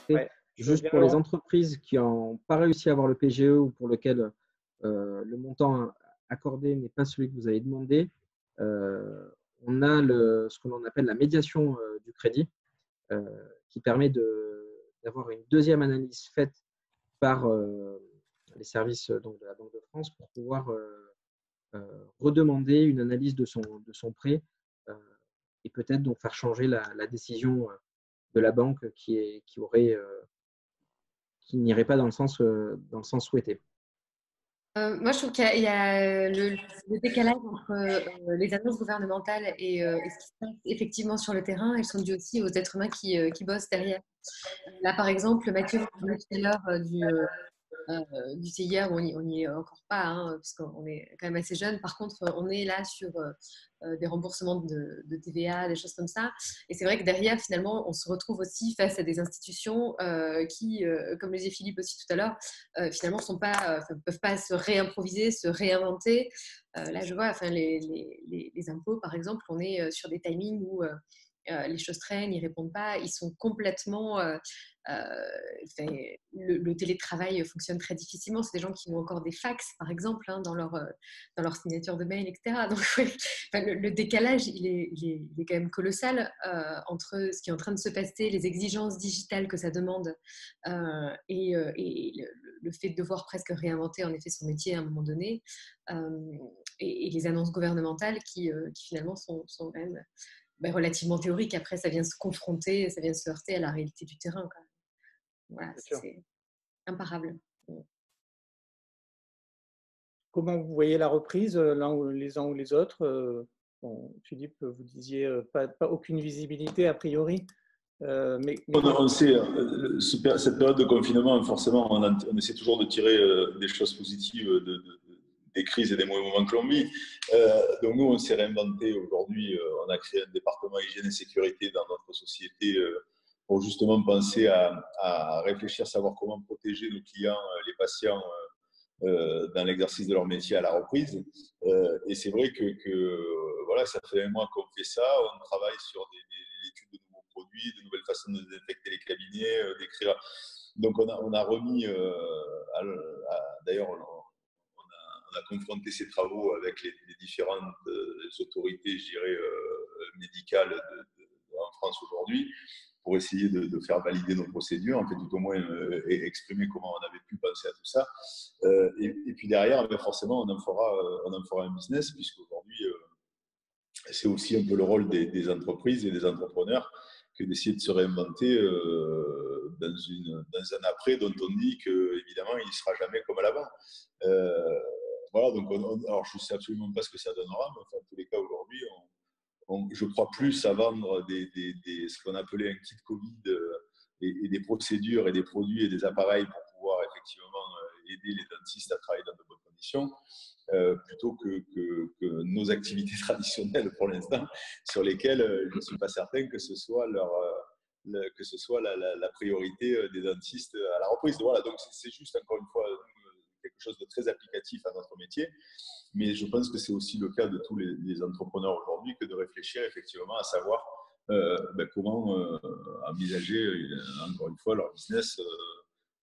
fait, Ouais, je veux juste bien, pour les Laurent. entreprises qui n'ont pas réussi à avoir le PGE ou pour lequel le montant accordé n'est pas celui que vous avez demandé, on a ce que l'on appelle la médiation du crédit, qui permet d'avoir une deuxième analyse faite par les services donc, de la Banque de France pour pouvoir redemander une analyse de son prêt euh, et peut-être donc faire changer la décision de la banque qui n'irait pas dans le sens souhaité. Moi, je trouve qu'il y a le décalage entre les annonces gouvernementales et ce qui se passe effectivement sur le terrain. Elles sont dues aussi aux êtres humains qui bossent derrière. Là, par exemple, Mathieu parlait tout à l'heure du CIR, on n'y est encore pas, hein, parce qu'on est quand même assez jeune. Par contre, on est là sur des remboursements de TVA, des choses comme ça. Et c'est vrai que derrière, finalement, on se retrouve aussi face à des institutions qui, comme le disait Philippe aussi tout à l'heure, finalement ne peuvent pas se réimproviser, se réinventer. Là, je vois, enfin, les impôts, par exemple, on est sur des timings où les choses traînent, ils ne répondent pas, ils sont complètement… le télétravail fonctionne très difficilement. C'est des gens qui ont encore des fax, par exemple, hein, dans leur signature de mail, etc. Donc, ouais, enfin, le décalage, il est quand même colossal entre ce qui est en train de se passer, les exigences digitales que ça demande et le fait de devoir presque réinventer en effet son métier à un moment donné et les annonces gouvernementales qui finalement sont quand même relativement théoriques. Après, ça vient se confronter, ça vient se heurter à la réalité du terrain, quoi. Voilà, c'est imparable. Comment vous voyez la reprise, les uns ou les autres? Bon, Philippe, vous disiez pas aucune visibilité a priori. Mais On sait, cette période de confinement, forcément, on essaie toujours de tirer des choses positives des crises et des mauvais moments que l'on vit. Donc nous, on s'est réinventé aujourd'hui. On a créé un département hygiène et sécurité dans notre société pour justement penser à réfléchir, savoir comment protéger nos clients, les patients, dans l'exercice de leur métier à la reprise. Et c'est vrai que voilà, ça fait un mois qu'on fait ça. On travaille sur des études de nouveaux produits, de nouvelles façons de désinfecter les cabinets, d'écrire. Donc on a remis, d'ailleurs, on a confronté ces travaux avec les différentes autorités, je dirais, médicales en France aujourd'hui, pour essayer de faire valider nos procédures, en fait, tout au moins exprimer comment on avait pu penser à tout ça. Et puis derrière, forcément, on en fera un business, puisqu'aujourd'hui, c'est aussi un peu le rôle des entreprises et des entrepreneurs que d'essayer de se réinventer dans un après dont on dit qu'évidemment, il ne sera jamais comme à l'avant. Voilà, donc alors je ne sais absolument pas ce que ça donnera, mais enfin, en tous les cas, aujourd'hui, je crois plus à vendre ce qu'on appelait un kit Covid et des procédures et des produits et des appareils pour pouvoir effectivement aider les dentistes à travailler dans de bonnes conditions, plutôt que nos activités traditionnelles pour l'instant, sur lesquelles je ne suis pas certain que ce soit la priorité des dentistes à la reprise. Voilà, donc c'est juste encore une fois quelque chose de très applicatif à notre métier. Mais je pense que c'est aussi le cas de tous les entrepreneurs aujourd'hui, que de réfléchir effectivement à savoir comment envisager encore une fois leur business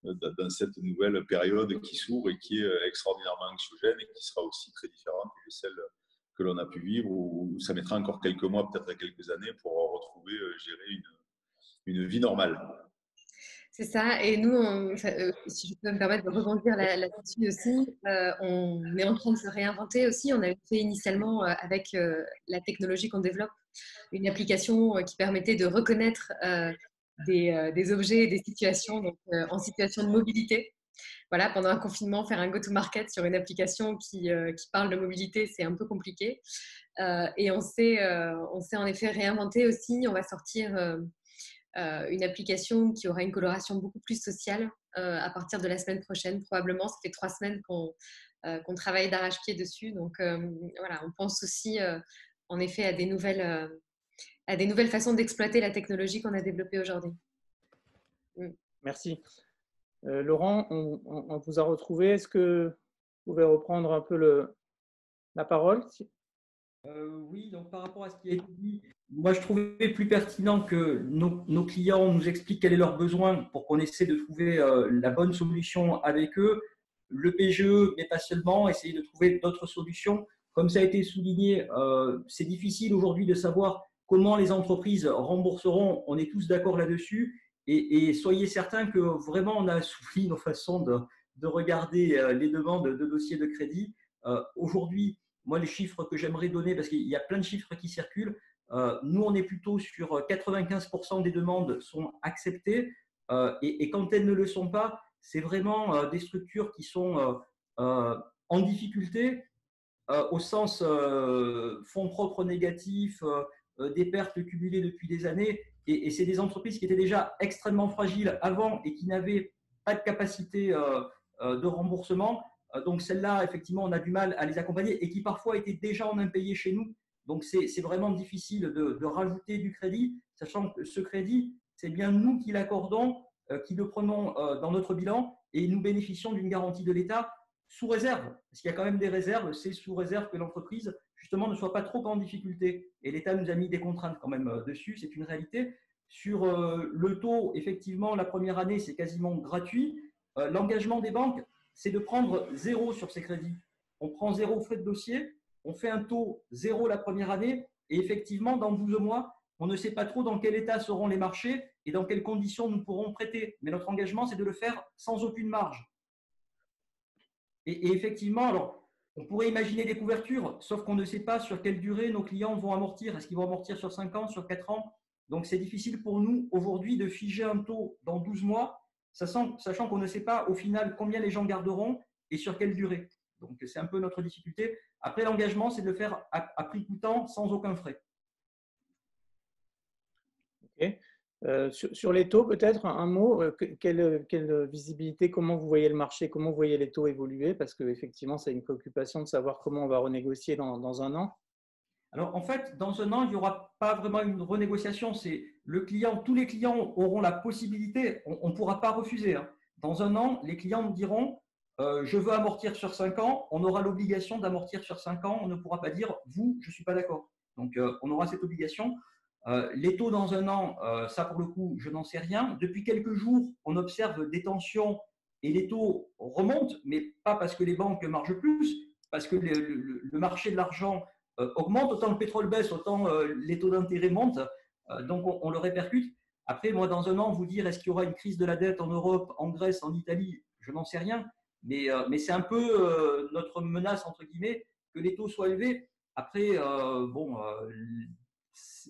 dans cette nouvelle période qui s'ouvre et qui est extraordinairement anxiogène et qui sera aussi très différente de celle que l'on a pu vivre, où ça mettra encore quelques mois, peut-être quelques années, pour retrouver, gérer une vie normale. C'est ça. Et nous, si je peux me permettre de rebondir là-dessus aussi, on est en train de se réinventer aussi. On avait fait initialement avec la technologie qu'on développe une application qui permettait de reconnaître des objets et des situations donc, en situation de mobilité. Voilà, pendant un confinement, faire un go-to-market sur une application qui parle de mobilité, c'est un peu compliqué. Et on s'est en effet réinventé aussi. On va sortir une application qui aura une coloration beaucoup plus sociale à partir de la semaine prochaine, probablement. Ça fait 3 semaines qu'on travaille d'arrache-pied dessus. Donc voilà, on pense aussi en effet à des nouvelles façons d'exploiter la technologie qu'on a développée aujourd'hui. Merci. Laurent, on vous a retrouvé. Est-ce que vous pouvez reprendre un peu la parole? Oui, donc par rapport à ce qui a été dit, moi je trouvais plus pertinent que nos clients nous expliquent quel est leur besoin pour qu'on essaie de trouver la bonne solution avec eux. Le PGE, mais pas seulement, essayer de trouver d'autres solutions. Comme ça a été souligné, c'est difficile aujourd'hui de savoir comment les entreprises rembourseront. On est tous d'accord là-dessus. Et soyez certains que vraiment on a assoupli nos façons de regarder les demandes de dossiers de crédit. Aujourd'hui, moi, les chiffres que j'aimerais donner, parce qu'il y a plein de chiffres qui circulent, nous, on est plutôt sur 95% des demandes sont acceptées et quand elles ne le sont pas, c'est vraiment des structures qui sont en difficulté au sens fonds propres négatifs, des pertes cumulées depuis des années et c'est des entreprises qui étaient déjà extrêmement fragiles avant et qui n'avaient pas de capacité de remboursement. Donc celles-là, effectivement, on a du mal à les accompagner et qui parfois étaient déjà en impayé chez nous. Donc c'est vraiment difficile de rajouter du crédit, sachant que ce crédit, c'est bien nous qui l'accordons, qui le prenons dans notre bilan et nous bénéficions d'une garantie de l'État sous réserve, parce qu'il y a quand même des réserves, c'est sous réserve que l'entreprise, justement, ne soit pas trop en difficulté. Et l'État nous a mis des contraintes quand même dessus, c'est une réalité. Sur le taux, effectivement, la première année, c'est quasiment gratuit. L'engagement des banques, c'est de prendre zéro sur ces crédits. On prend zéro frais de dossier, on fait un taux zéro la première année, et effectivement, dans 12 mois, on ne sait pas trop dans quel état seront les marchés et dans quelles conditions nous pourrons prêter. Mais notre engagement, c'est de le faire sans aucune marge. Et effectivement, alors, on pourrait imaginer des couvertures, sauf qu'on ne sait pas sur quelle durée nos clients vont amortir. Est-ce qu'ils vont amortir sur 5 ans, sur 4 ans? Donc, c'est difficile pour nous aujourd'hui de figer un taux dans 12 mois, sachant qu'on ne sait pas au final combien les gens garderont et sur quelle durée. Donc, c'est un peu notre difficulté. Après, l'engagement, c'est de le faire à prix coûtant, sans aucun frais. Ok. Sur les taux, peut-être un mot, quelle visibilité, comment vous voyez le marché, comment vous voyez les taux évoluer? Parce qu'effectivement, c'est une préoccupation de savoir comment on va renégocier dans un an. Alors, en fait, dans un an, il n'y aura pas vraiment une renégociation. C'est le client, tous les clients auront la possibilité, on ne pourra pas refuser. Hein. Dans un an, les clients nous diront je veux amortir sur 5 ans, on aura l'obligation d'amortir sur 5 ans, on ne pourra pas dire vous, je ne suis pas d'accord. Donc, on aura cette obligation. Les taux dans un an, ça pour le coup, je n'en sais rien. Depuis quelques jours, on observe des tensions et les taux remontent, mais pas parce que les banques margent plus, parce que le marché de l'argent augmente, autant le pétrole baisse, autant les taux d'intérêt montent, donc on le répercute. Après, moi, dans un an, vous dire est-ce qu'il y aura une crise de la dette en Europe, en Grèce, en Italie, je n'en sais rien, mais c'est un peu notre menace, entre guillemets, que les taux soient élevés. Après,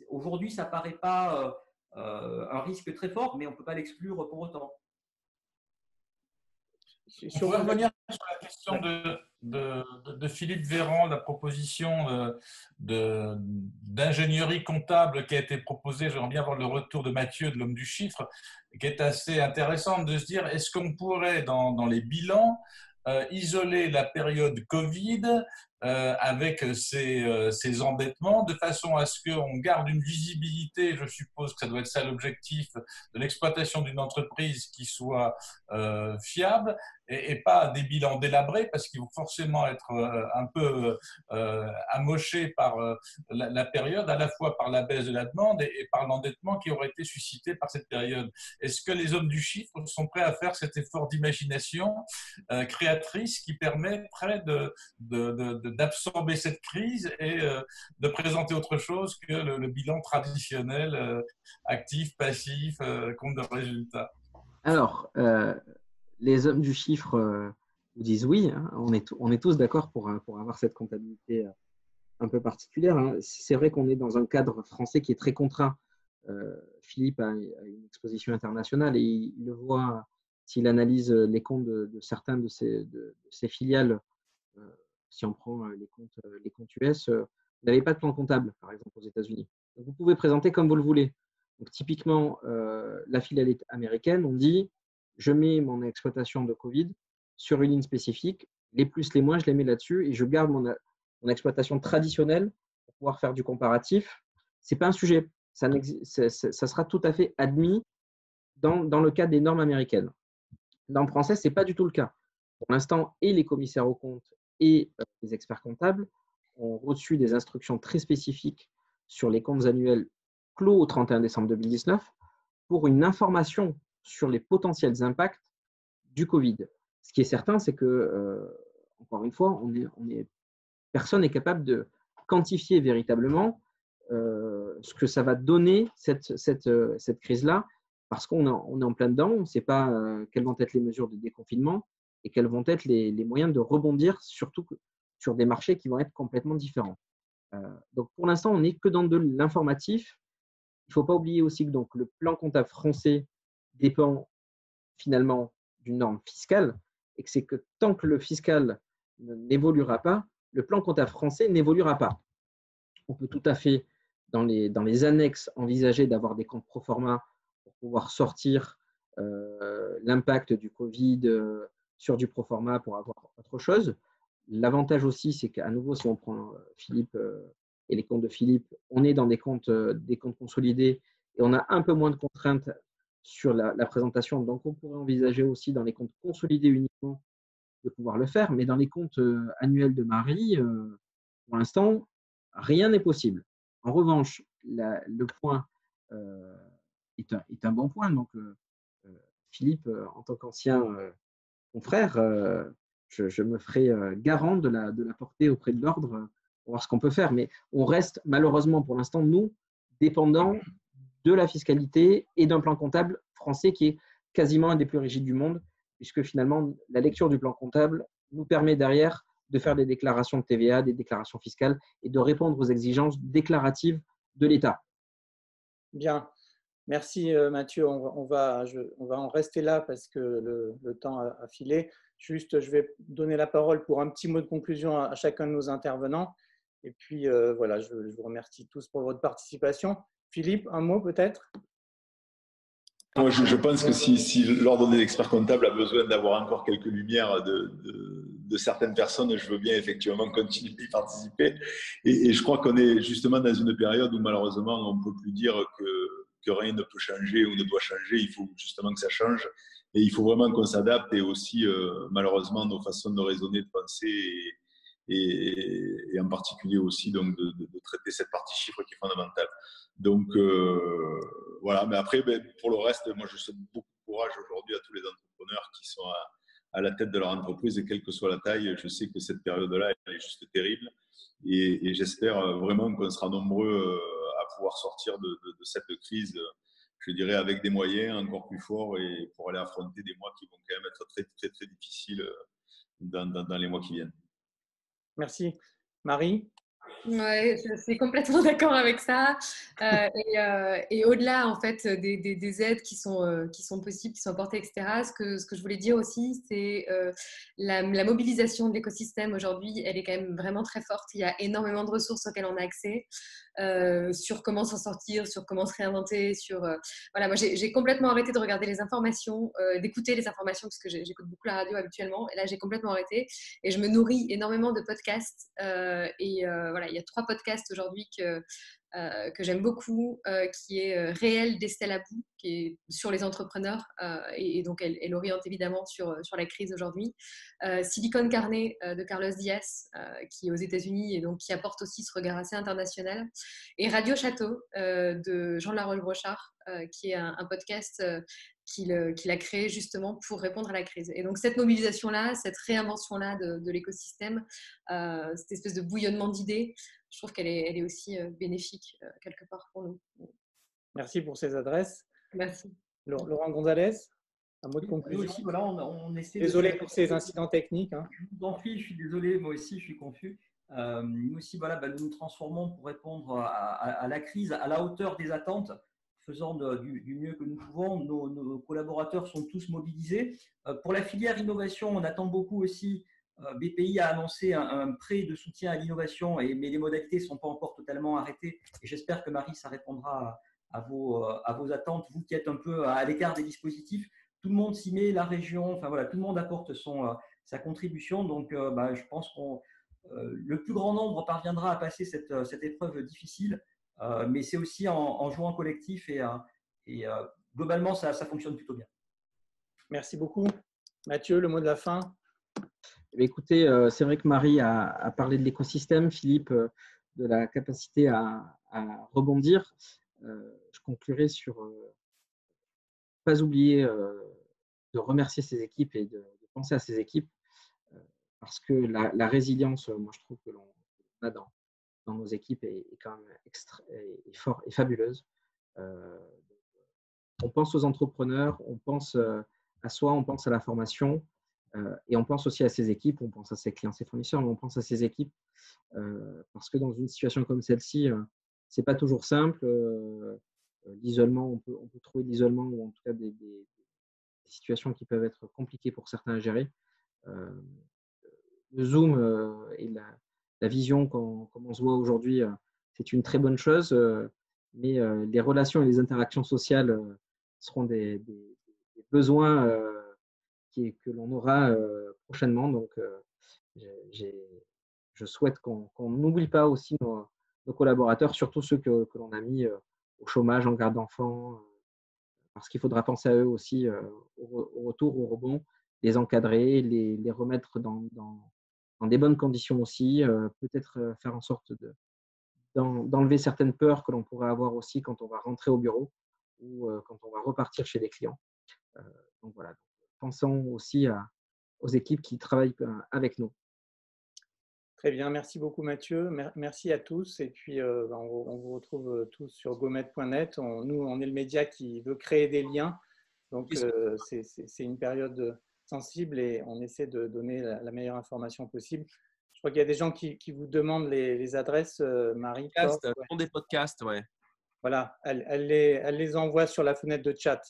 aujourd'hui, ça ne paraît pas un risque très fort, mais on ne peut pas l'exclure pour autant. On pourrait revenir sur la question de Philippe Véran, la proposition d'ingénierie comptable qui a été proposée. J'aimerais bien avoir le retour de Mathieu, de l'homme du chiffre, qui est assez intéressante de se dire, est-ce qu'on pourrait, dans les bilans, isoler la période Covid avec ces endettements, de façon à ce qu'on garde une visibilité, je suppose que ça doit être ça l'objectif, de l'exploitation d'une entreprise qui soit fiable, et pas des bilans délabrés, parce qu'ils vont forcément être un peu amochés par la période, à la fois par la baisse de la demande et par l'endettement qui aurait été suscité par cette période. Est-ce que les hommes du chiffre sont prêts à faire cet effort d'imagination créatrice qui permettrait d'absorber cette crise et de présenter autre chose que le bilan traditionnel, actif, passif, compte de résultats? Alors, les hommes du chiffre vous disent oui, hein, on est tous d'accord pour avoir cette comptabilité un peu particulière. Hein. C'est vrai qu'on est dans un cadre français qui est très contraint. Philippe a une exposition internationale et il le voit s'il analyse les comptes de certains de ses filiales. Si on prend les comptes US, vous n'avez pas de plan comptable, par exemple, aux États-Unis. Vous pouvez présenter comme vous le voulez. Donc, typiquement, la filiale américaine, on dit je mets mon exploitation de Covid sur une ligne spécifique, les plus, les moins, je les mets là-dessus et je garde mon exploitation traditionnelle pour pouvoir faire du comparatif. Ce n'est pas un sujet. Ça sera tout à fait admis dans le cadre des normes américaines. Dans le français, ce n'est pas du tout le cas. Pour l'instant, et les commissaires aux comptes et les experts comptables ont reçu des instructions très spécifiques sur les comptes annuels clos au 31 décembre 2019 pour une information sur les potentiels impacts du Covid. Ce qui est certain, c'est que, encore une fois, personne n'est capable de quantifier véritablement ce que ça va donner cette crise-là, parce qu'on est en plein dedans, on ne sait pas quelles vont être les mesures de déconfinement et quels vont être les moyens de rebondir, surtout sur des marchés qui vont être complètement différents. Donc pour l'instant, on n'est que dans de l'informatif. Il ne faut pas oublier aussi que donc, le plan comptable français dépend finalement d'une norme fiscale et que c'est que tant que le fiscal n'évoluera pas, le plan comptable français n'évoluera pas. On peut tout à fait, dans les annexes, envisager d'avoir des comptes pro forma pour pouvoir sortir l'impact du Covid sur du pro forma pour avoir autre chose. L'avantage aussi, c'est qu'à nouveau, si on prend Philippe et les comptes de Philippe, on est dans des comptes consolidés et on a un peu moins de contraintes sur la présentation. Donc, on pourrait envisager aussi dans les comptes consolidés uniquement de pouvoir le faire, mais dans les comptes annuels de Marie, pour l'instant, rien n'est possible. En revanche, le point est un bon point. Donc, Philippe, en tant qu'ancien confrère, je me ferai garant de la porter auprès de l'ordre pour voir ce qu'on peut faire. Mais on reste malheureusement pour l'instant, nous, dépendants de la fiscalité et d'un plan comptable français qui est quasiment un des plus rigides du monde, puisque finalement, la lecture du plan comptable nous permet derrière de faire des déclarations de TVA, des déclarations fiscales et de répondre aux exigences déclaratives de l'État. Bien. Merci Mathieu. On va en rester là parce que le temps a filé. Juste, je vais donner la parole pour un petit mot de conclusion à chacun de nos intervenants. Et puis, voilà, je vous remercie tous pour votre participation. Philippe, un mot peut-être ? Moi, je pense que si l'ordre des experts comptables a besoin d'avoir encore quelques lumières de certaines personnes, je veux bien effectivement continuer d'y participer. Et je crois qu'on est justement dans une période où malheureusement, on ne peut plus dire que rien ne peut changer ou ne doit changer. Il faut justement que ça change. Et il faut vraiment qu'on s'adapte et aussi, malheureusement, nos façons de raisonner, de penser et en particulier aussi donc, de traiter cette partie chiffre qui est fondamentale. Donc, voilà. Mais après, pour le reste, moi, je souhaite beaucoup de courage aujourd'hui à tous les entrepreneurs qui sont à la tête de leur entreprise et quelle que soit la taille. Je sais que cette période-là, elle est juste terrible et j'espère vraiment qu'on sera nombreux à pouvoir sortir de cette crise, je dirais, avec des moyens encore plus forts et pour aller affronter des mois qui vont quand même être très, très, très difficiles dans les mois qui viennent. Merci. Marie ? Ouais, je suis complètement d'accord avec ça. Et au-delà en fait des aides qui sont possibles, qui sont apportées, etc. Ce que je voulais dire aussi, c'est la mobilisation de l'écosystème aujourd'hui, elle est quand même vraiment très forte. Il y a énormément de ressources auxquelles on a accès sur comment s'en sortir, sur comment se réinventer, voilà. Moi, j'ai complètement arrêté de regarder les informations, d'écouter les informations parce que j'écoute beaucoup la radio habituellement. Et là, j'ai complètement arrêté et je me nourris énormément de podcasts. Voilà, il y a 3 podcasts aujourd'hui que j'aime beaucoup, qui est Réel d'Estelle Abou, qui est sur les entrepreneurs, et donc elle oriente évidemment sur la crise aujourd'hui. Silicon Carnet de Carlos Diaz, qui est aux États-Unis et donc qui apporte aussi ce regard assez international. Et Radio Château de Jean Laroche-Brochard, qui est un podcast qu'il a créé justement pour répondre à la crise. Et donc cette mobilisation-là, cette réinvention-là de l'écosystème, cette espèce de bouillonnement d'idées, je trouve qu'elle est aussi bénéfique quelque part pour nous. Merci pour ces adresses. Merci. Laurent Gonzalez, un mot de conclusion. Aussi, voilà, on essaie désolé pour ces incidents techniques. Hein. Je vous en prie, je suis désolé, moi aussi, je suis confus. Nous aussi, voilà, nous nous transformons pour répondre à la crise à la hauteur des attentes, faisant du mieux que nous pouvons. Nos collaborateurs sont tous mobilisés. Pour la filière innovation, on attend beaucoup aussi. BPI a annoncé un prêt de soutien à l'innovation, mais les modalités ne sont pas encore totalement arrêtées. Et j'espère que Marie, ça répondra à vos attentes, vous qui êtes un peu à l'écart des dispositifs. Tout le monde s'y met, la région, enfin voilà, tout le monde apporte sa contribution. Donc, je pense que le plus grand nombre parviendra à passer cette épreuve difficile. Mais c'est aussi en jouant collectif et globalement, ça fonctionne plutôt bien. Merci beaucoup. Mathieu, le mot de la fin. Écoutez, c'est vrai que Marie a parlé de l'écosystème, Philippe de la capacité à rebondir. Je conclurai sur pas oublier de remercier ses équipes et de penser à ses équipes parce que la résilience, moi je trouve que l'on a dans nos équipes est quand même est fort et fabuleuse. Euh, on pense aux entrepreneurs, on pense à soi, on pense à la formation et on pense aussi à ses équipes, on pense à ses clients, ses fournisseurs, mais on pense à ses équipes parce que dans une situation comme celle-ci, c'est pas toujours simple. L'isolement, on peut trouver de l'isolement ou en tout cas des situations qui peuvent être compliquées pour certains à gérer. Euh, le Zoom et la vision comme on se voit aujourd'hui, c'est une très bonne chose, mais les relations et les interactions sociales seront des besoins que l'on aura prochainement. Donc, je souhaite qu'on n'oublie pas aussi nos collaborateurs, surtout ceux que l'on a mis au chômage, en garde d'enfants, parce qu'il faudra penser à eux aussi au retour, au rebond, les encadrer, les remettre dans des bonnes conditions aussi, peut-être faire en sorte d'enlever certaines peurs que l'on pourrait avoir aussi quand on va rentrer au bureau ou quand on va repartir chez des clients. Donc voilà, pensons aussi aux équipes qui travaillent avec nous. Très bien, merci beaucoup Mathieu, merci à tous et puis on vous retrouve tous sur gomet.net. Nous, on est le média qui veut créer des liens, donc c'est une période sensible et on essaie de donner la meilleure information possible. Je crois qu'il y a des gens qui vous demandent les adresses, Marie. Des podcasts, ouais. Voilà, elle les envoie sur la fenêtre de chat.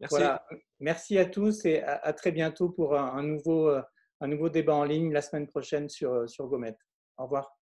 Merci. Voilà, merci à tous et à très bientôt pour un nouveau débat en ligne la semaine prochaine sur Gomet. Au revoir.